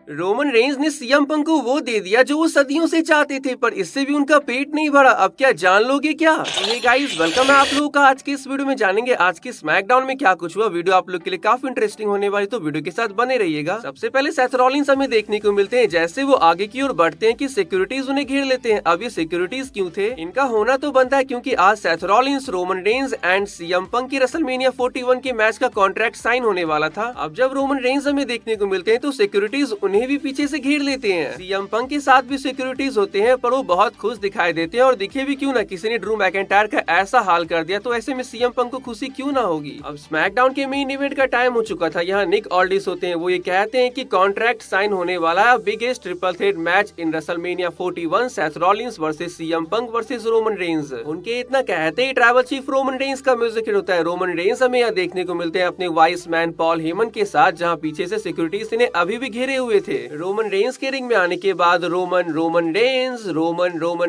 Roman Reigns ने CM Punk को वो दे दिया जो वो सदियों से चाहते थे, पर इससे भी उनका पेट नहीं भरा। अब क्या जान लोगे क्या? हे गाइस, वेलकम है आप लोगों का। आज के इस वीडियो में जानेंगे आज के स्मैकडाउन में क्या कुछ हुआ। वीडियो आप लोग के लिए काफी इंटरेस्टिंग होने वाली, तो वीडियो के साथ बने रहिएगा। सबसे पहले सेथ रॉलिंस हमें देखने को मिलते हैं जैसे वो आगे की ओर बढ़ते हैं कि सिक्योरिटीज उन्हें घेर लेते हैं। अब ये सिक्योरिटीज क्यों थे? इनका होना तो बनता है क्योंकि आज Seth Rollins, Roman Reigns and CM Punk की रेसलमेनिया 41 के मैच का कॉन्ट्रैक्ट साइन होने वाला था। अब जब रोमन रेंज हमें देखने को मिलते हैं तो सिक्योरिटीज उन्हें भी पीछे से घेर लेते हैं। सीएम पंक के साथ भी सिक्योरिटीज होते हैं, पर वो बहुत खुश दिखाई देते हैं और दिखे भी क्यों ना, किसी ने ड्रू मैकिंटायर का ऐसा हाल कर दिया, तो ऐसे में सीएम पंक को खुशी क्यों ना होगी। अब स्मैकडाउन के मेन इवेंट का टाइम हो चुका था। यहाँ निक ऑल्डिस होते हैं, वो ये कहते हैं कि कॉन्ट्रैक्ट साइन होने वाला है बिगेस्ट ट्रिपल थ्रेट मैच इन WrestleMania 41, Seth Rollins versus CM Punk versus Roman Reigns. उनके इतना कहते ही ट्राइबल चीफ रोमन रेंज का म्यूजिक हिट होता है। रोमन रेंज हमें यहाँ देखने को मिलते हैं अपने वाइस मैन पॉल हेमन के साथ, जहाँ पीछे से सिक्योरिटीज इन्हें अभी भी घेरे हुए थे। रोमन रेंज के रिंग में आने के बाद रोमन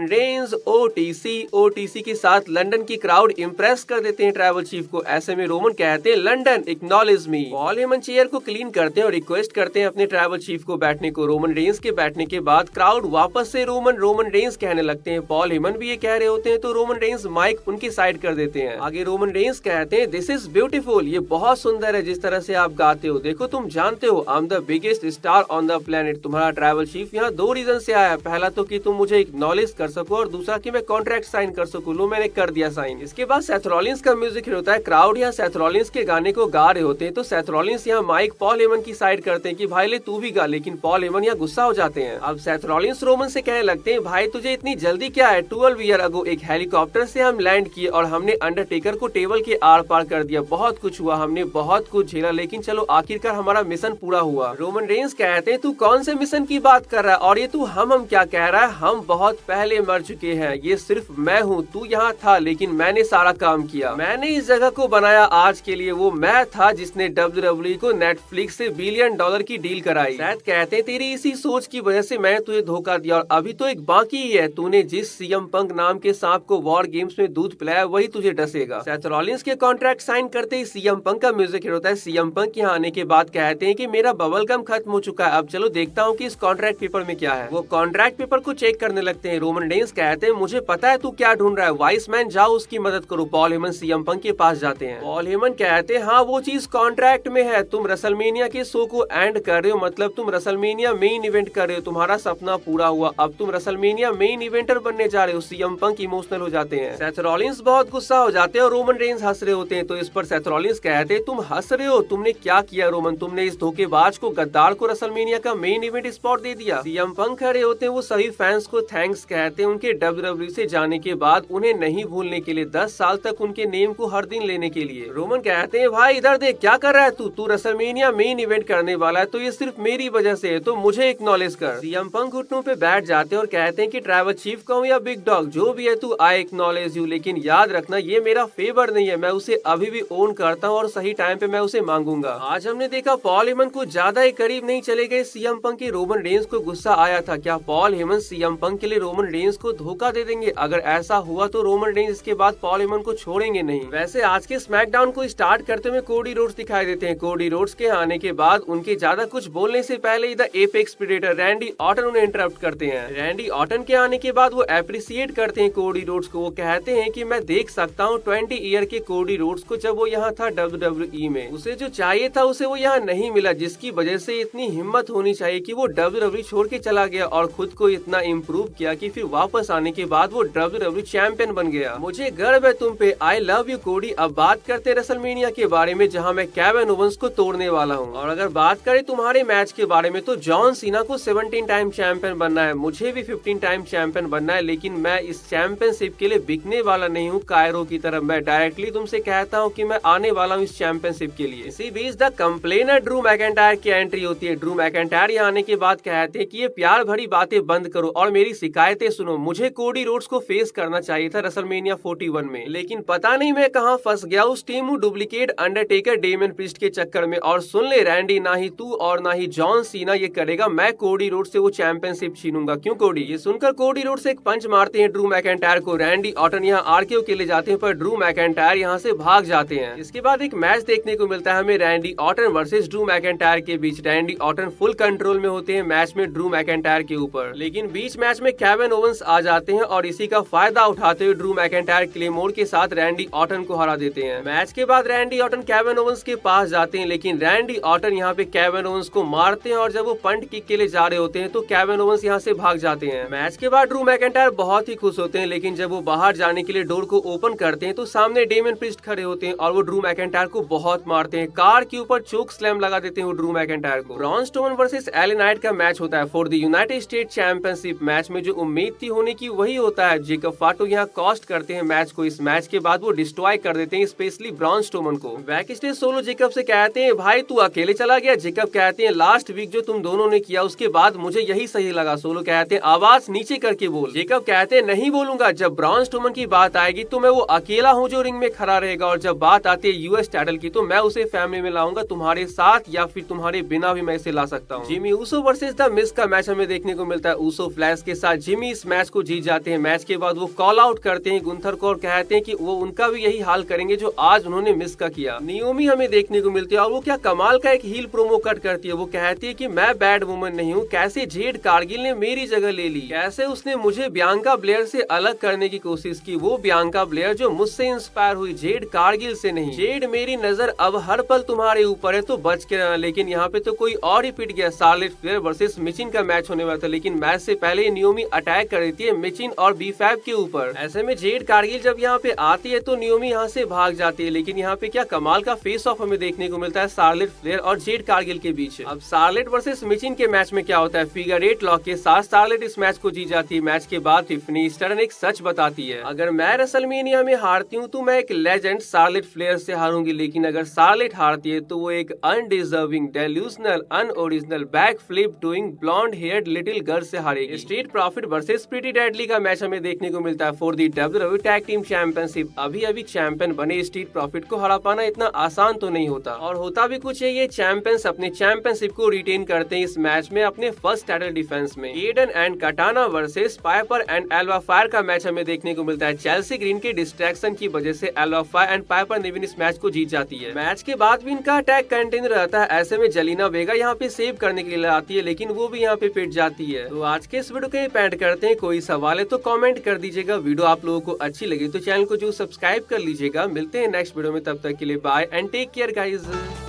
रेंज ओटीसी के साथ लंदन की क्राउड इंप्रेस कर देते हैं ट्राइबल चीफ को। ऐसे में रोमन कहते हैं लंदन एक्नॉलेज मी। पॉल हेमन चेयर को क्लीन करते हैं और रिक्वेस्ट करते हैं अपने ट्राइबल चीफ को बैठने को। रोमन रेंज के बैठने के बाद क्राउड वापस से रोमन रेंज कहने लगते हैं। पॉल हेमन भी ये कह रहे होते हैं तो रोमन रेंज माइक उनकी साइड कर देते हैं। आगे रोमन रेंज कहते हैं दिस इज ब्यूटीफुल, ये बहुत सुंदर है जिस तरह से आप गाते हो। देखो तुम जानते हो I am the biggest star on the planet. तुम्हारा ट्राइबल चीफ यहाँ दो रीजन से आया, पहला तो कि तुम मुझे एक्नॉलेज कर सको और दूसरा कि मैं कॉन्ट्रैक्ट साइन कर सकूं। लो मैंने कर दिया साइन। इसके बाद सेथ रॉलिंस का म्यूजिक हिट होता है। क्राउड यहाँ सेथ रॉलिंस के गाने को गा रहे होते हैं तो सेथ रॉलिंस यहाँ माइक पॉल हेमन की साइड करते हैं कि भाई ले तू भी गा, लेकिन पॉल हेमन यहाँ गुस्सा हो जाते हैं। अब सेथ रॉलिंस रोमन से कहने लगते हैं भाई तुझे इतनी जल्दी क्या है? 12 ईयर अगो एक हेलीकॉप्टर से हम लैंड किए और हमने अंडरटेकर को टेबल के आर पार कर दिया। बहुत कुछ हुआ, हमने बहुत कुछ झेला, लेकिन चलो आखिरकार हमारा मिशन पूरा हुआ। रोमन रेंज कहते हैं तू कौन से मिशन की बात कर रहा है और ये तू हम क्या कह रहा है? हम बहुत पहले मर चुके हैं, ये सिर्फ मैं हूँ। तू यहाँ था लेकिन मैंने सारा काम किया। मैंने इस जगह को बनाया आज के लिए। वो मैं था जिसने WWE को नेटफ्लिक्स से $1 बिलियन की डील कराई। शायद कहते हैं तेरी इसी सोच की वजह से मैंने तुझे धोखा दिया और अभी तो एक बाकी ही है। तूने जिस सीएम पंक नाम के सांप को वॉर गेम्स में दूध पिलाया वही तुझे डसेगा। सेथ रॉलिंस के कॉन्ट्रैक्ट साइन करते ही सीएम पंक का म्यूजिक हिट होता है। सीएम पंक यहाँ आने के बाद कहते हैं कि मेरा बबल गम खत्म हो चुका है, अब चलो देखता हूँ कि इस कॉन्ट्रैक्ट पेपर में क्या है। वो कॉन्ट्रैक्ट पेपर को चेक करने लगते हैं। रोमन रेंज कहते हैं मुझे पता है तू क्या ढूंढ रहा है, वाइस मैन जाओ उसकी मदद करो। पॉल हेमन सीएम पंक के पास जाते हैं। पॉल हेमन कहते हैं हाँ वो चीज कॉन्ट्रैक्ट में है। तुम रेसलमेनिया के शो को एंड कर रहे हो, मतलब तुम रेसलमेनिया मेन इवेंट कर रहे हो। तुम्हारा सपना पूरा हुआ, अब तुम रेसलमेनिया मेन इवेंटर बनने जा रहे हो। सीएम पंक इमोशनल हो जाते हैं। सेथ रॉलिंस बहुत गुस्सा हो जाते हैं और रोमन रेंज हंस रहे होते हैं। तो इस पर सेथ रॉलिंस कहते हैं तुम हंस रहे हो, तुमने क्या किया रोमन? तुमने इस धोखेबाज को, गद्दार को रेसलमेनिया का मेन इवेंट स्पॉट दे दिया। सीएम पंक खड़े होते हैं, वो सभी फैंस को थैंक्स कहते हैं उनके WWE से जाने के बाद उन्हें नहीं भूलने के लिए, 10 साल तक उनके नेम को हर दिन लेने के लिए। रोमन कहते हैं भाई इधर देख क्या कर रहा है तू रेसलमेनिया मेन इवेंट करने वाला है तो ये सिर्फ मेरी वजह से है, तो मुझे एक्नॉलेज कर। सीएम पंक घुटनों पे बैठ जाते हैं और कहते हैं कि ट्राइबल चीफ कहूं या बिग डॉग जो भी है तू, आई एक्नॉलेज यू, लेकिन याद रखना ये मेरा फेवर नहीं है, मैं उसे अभी भी ओन करता हूँ और सही टाइम पे मैं उसे मांगूंगा। आज हमने देखा पॉल हेमन को ज्यादा ही करीब नहीं चले गए सीएम पंक के। रोमन रेंज को गुस्सा आया था। क्या पॉल हेमन सीएम पंक के लिए रोमन रेंज को धोखा दे देंगे? अगर ऐसा हुआ तो रोमन रेंज इसके बाद पॉल हेमन को छोड़ेंगे नहीं। वैसे आज के स्मैकडाउन को स्टार्ट करते हुए कोडी रोड्स दिखाई देते हैं। कोडी रोड्स के आने के बाद उनके ज्यादा कुछ बोलने से पहले the apex predator Randy Orton उन्हें इंटरप्ट करते हैं। रैंडी ऑर्टन के आने के बाद वो एप्रिसिएट करते हैं कोडी रोड्स को। वो कहते हैं कि मैं देख सकता हूँ 20 ईयर के कोडी रोड्स को जब वो यहाँ था WWE में। उसे जो चाहिए था उसे वो यहाँ नहीं मिला, जिसकी वजह से इतनी हिम्मत होनी चाहिए कि वो WWE छोड़ के चला गया और खुद को इतना इम्प्रूव किया कि फिर वापस आने के बाद वो WWE चैंपियन बन गया। मुझे गर्व है तुम पे, आई लव यू कोडी। अब बात करते हैं रेसलमेनिया के बारे में, जहाँ मैं केविन ओवेंस को तोड़ने वाला हूँ। और अगर बात करें तुम्हारे मैच के बारे में तो जॉन सीना को 17 टाइम चैंपियन बनना है, मुझे भी 15 टाइम चैंपियन बनना है, लेकिन मैं इस चैंपियनशिप के लिए बिकने वाला नहीं हूँ कायरो की तरफ। मैं डायरेक्टली तुमसे कहता हूँ कि मैं आने वाला हूँ इस चैंपियनशिप के लिए। इसी बीच द कंप्लेनर ड्रू मैकिंटायर की एंट्री होती है। ड्रू मैकिंटायर यहाँ आने के बाद कहते हैं कि ये प्यार भरी बातें बंद करो और मेरी शिकायतें सुनो। मुझे कोडी रोड्स को फेस करना चाहिए था रेसलमेनिया 41 में, लेकिन पता नहीं मैं कहाँ फंस गया उस team duplicate Undertaker Damien priest के चक्कर में। और सुन ले रैंडी, ना ही तू और ना ही जॉन सीना ये करेगा, मैं कोडी रोड्स से वो चैंपियनशिप छीनूंगा। क्यों कोडी? ये सुनकर कोडी रोड्स एक पंच मारते हैं ड्रू मैकिंटायर को। रैंडी ऑर्टन यहाँ आरकेओ के लिए जाते हैं पर ड्रू मैकिंटायर यहाँ से भाग जाते हैं। इसके बाद एक मैच देखने को मिलता है हमें Randy Orton versus Drew McIntyre के बीच। Randy Orton full full control में होते हैं मैच में ड्रू मैकेंटायर के ऊपर। लेकिन बीच मैच में केविन ओवेंस आ जाते हैं और इसी का फायदा उठाते हुए ड्रू मैकेंटायर क्लेमोर के साथ रैंडी ऑर्टन को हरा देते हैं। मैच के बाद रैंडी ऑर्टन केविन ओवेंस के पास जाते हैं, लेकिन रैंडी ऑर्टन यहाँ पे केविन ओवेंस को मारते हैं और जब वो पंट किक के लिए जा रहे होते हैं तो केविन ओवेंस यहाँ से भाग जाते हैं। मैच के बाद ड्रू मैकेंटायर बहुत ही खुश होते हैं, लेकिन जब वो बाहर जाने के लिए डोर को ओपन करते हैं तो सामने डेमियन प्रीस्ट खड़े होते हैं और वो ड्रू मैकेंटायर को बहुत मारते हैं। कार के ऊपर चोक स्लैम लगा देते हैं वो ड्रू मैकेंटायर को। Braun Strowman versus LA Knight का मैच होता है for the United state championship. Match में जो उम्मीद थी होने की वही होता है। जेकब फाटो यहाँ कॉस्ट करते हैं मैच को। इस मैच के बाद वो डिस्ट्रॉय कर देते हैं स्पेशली ब्रॉन स्ट्रोमन को। बैक स्टेज सोलो जेकब से कहते हैं भाई तू अकेले चला गया। जेकब कहते हैं लास्ट वीक जो तुम दोनों ने किया उसके बाद मुझे यही सही लगा। सोलो कहते हैं आवाज नीचे करके बोल। जेकब कहते हैं नहीं बोलूंगा, जब ब्रॉन स्ट्रोमन की बात आएगी तो मैं वो अकेला हूँ जो रिंग में खड़ा रहेगा, और जब बात आती है यूएस टाइटल की तो मैं उसे फैमिली में लाऊंगा, तुम्हारे साथ या फिर तुम्हारे बिना भी मैं इसे ला सकता हूँ। Jimmy Uso versus the miss का मैच हमें देखने को मिलता है। ऊसो फ्लैश के साथ जिमी इस मैच को जीत जाते हैं। मैच के बाद वो कॉल आउट करते हैं गुंथर को और कहते हैं कि वो उनका भी यही हाल करेंगे जो आज उन्होंने मिस का किया। नियोमी हमें देखने को मिलती है और वो क्या कमाल का एक हील प्रोमो कट करती है। वो कहती है कि मैं बैड वुमन नहीं हूँ, कैसे जेड कारगिल ने मेरी जगह ले ली, कैसे उसने मुझे बियांका ब्लेयर से अलग करने की कोशिश की। वो बियांका ब्लेयर जो मुझसे इंस्पायर हुई, जेड कारगिल से नहीं। जेड मेरी नजर अब हर पल तुम्हारे ऊपर है तो बच के रहना। लेकिन यहाँ पे तो कोई और ही पिट गया। शार्लेट फ्लेयर वर्सेस मिचिन का मैच होने वाला था, लेकिन मैच से पहले ही नियोमी अटैक कर देती है मिचिन और बी5 के ऊपर। ऐसे में जेड कारगिल जब यहाँ पे आती है तो नियोमी यहाँ से भाग जाती है। लेकिन यहाँ पे क्या कमाल का फेस ऑफ हमें देखने को मिलता है शार्लेट फ्लेयर और जेड कारगिल के बीच। अब शार्लेट वर्सेस मिचिन के मैच में क्या होता है, फिगर 8 लॉक के साथ शार्लेट इस मैच को जीत जाती है। मैच के बाद टिफनी स्टर्न एक सच बताती है, अगर मैं रेसलमेनिया में हारती हूँ तो मैं एक लेजेंड शार्लेट फ्लेयर से हारूंगी, लेकिन अगर शार्लेट हारती है तो वो एक undeserving, delusional, unoriginal, back flip doing blonde haired little girl से हारेगी। Street Profit versus Pretty Deadly का मैच हमें देखने को मिलता है for the WWE tag team championship. अभी चैंपियन बने स्ट्रीट प्रॉफिट को हरा पाना इतना आसान तो नहीं होता, और होता भी कुछ है। ये चैंपियंस अपने चैंपियनशिप को रिटेन करते हैं इस मैच में अपने फर्स्ट टाइटल डिफेंस में। Aiden and Katana versus Piper and Alba Fyre का मैच हमें देखने को मिलता है। चेल्सी ग्रीन के डिस्ट्रैक्शन की वजह से एल्वा फायर एंड पाइपर नेविन इस मैच को जीत जाती है। मैच के बाद भी इनका अटैक कंटिन्यू रहता है। ऐसे में जेलिना वेगा यहाँ पे सेव करने के लिए आती है, लेकिन वो भी यहाँ पे पिट जाती है। तो आज के इस वीडियो को पैंट करते हैं। कोई सवाल है तो कमेंट कर दीजिएगा। वीडियो आप लोगों को अच्छी लगी तो चैनल को जो सब्सक्राइब कर लीजिएगा। मिलते हैं नेक्स्ट वीडियो में, तब तक के लिए bye and take care guys.